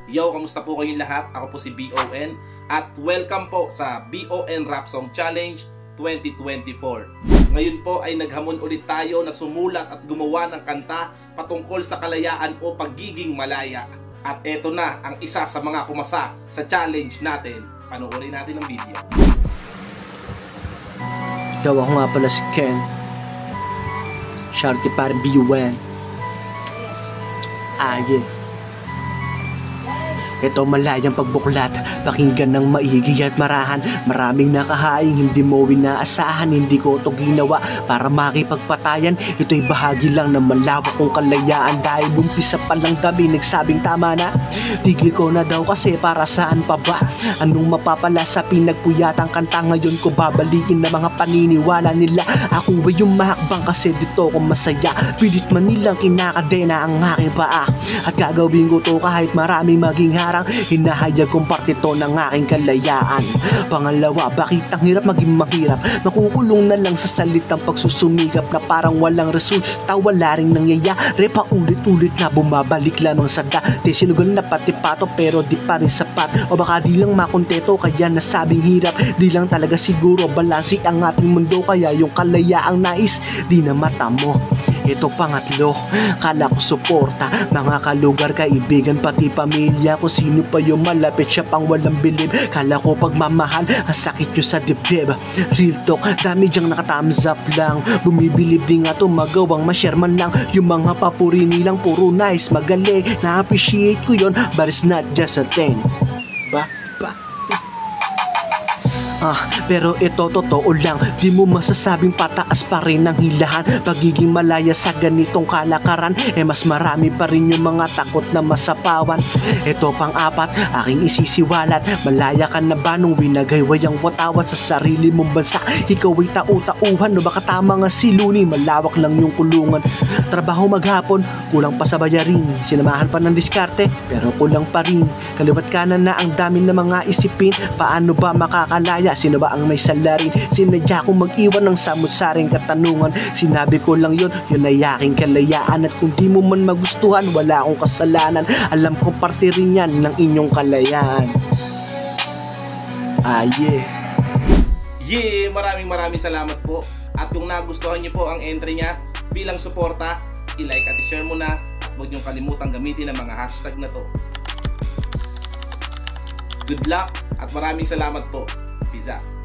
Yo, kamusta po kayong lahat? Ako po si BON at welcome po sa BON Rap Song Challenge 2024. Ngayon po ay naghamon ulit tayo na sumulat at gumawa ng kanta patungkol sa kalayaan o pagiging malaya. At eto na ang isa sa mga kumasa sa challenge natin. Panoorin natin ang video. Yo, ako nga pala si Ken. Shoutout para BON. Yeah. Ito malayang pagbuklat, pakinggan ng maigi at marahan. Maraming nakahaing, hindi mo inaasahan. Hindi ko to ginawa para makipagpatayan. Ito'y bahagi lang ng malawak kong kalayaan. Dahil bumpisa pa lang kami nagsabing tama na. Tigil ko na daw kasi para saan pa ba? Anong mapapala sa pinagpuyatang kanta? Ngayon ko babalikin na mga paniniwala nila. Ako ba yung mahakbang kasi dito ko masaya? Pilit man nilang kinakadena ang aking paa. At gagawin ko to kahit marami maging harang. Hinahayag kong parte to ng aking kalayaan. Pangalawa, bakit ang hirap maging mahirap? Makukulong na lang sa salitang pagsusumikap na parang walang resulta, wala ring nangyayari. Paulit-ulit na bumabalik lamang sa dati. Sinugal na pati pato pero di pa rin sapat. O baka di lang makonteto kaya nasabing hirap. Di lang talaga siguro balansi ang ating mundo. Kaya yung kalayaang nais di na mata mo. Ito pangatlo, kala ko suporta, mga kalugar, kaibigan, pati pamilya. Kung sino pa yung malapit, siya pang walang bilib. Kala ko pagmamahal, ang sakit nyo sa dibdib. Real talk, dami dyang naka-thumbs up lang. Bumibilib din nga to, magawang ma-share man lang. Yung mga papuri nilang puro nice, magaling. Na-appreciate ko yun, but it's not just a thing. Pero ito totoo lang, di mo masasabing pataas pa rin ang hilahan. Pagiging malaya sa ganitong kalakaran, mas marami pa rin yung mga takot na masapawan. Ito pang-apat, aking isisiwalat. Malaya ka na ba nung winagayway ang watawat sa sarili mong bansa? Ikaw ay tau-tauhan o baka tama nga si Looney, malawak lang yung kulungan. Trabaho maghapon, kulang pa sa bayarin. Sinamahan pa ng diskarte, pero kulang pa rin. Kaliwat kanan na ang dami ng mga isipin. Paano ba makakalaya? Sino ba ang may salarin? Sinadya kong mag-iwan ng samut-saring katanungan. Sinabi ko lang yun ay aking kalayaan. At kung di mo man magustuhan, wala akong kasalanan. Alam ko parte rin yan ng inyong kalayaan. Yeah, maraming salamat po. At kung nagustuhan niyo po ang entry niya, bilang suporta, i-like at i-share mo na. At huwag niyong kalimutang gamitin ang mga hashtag na to. Good luck at maraming salamat po. Peace out.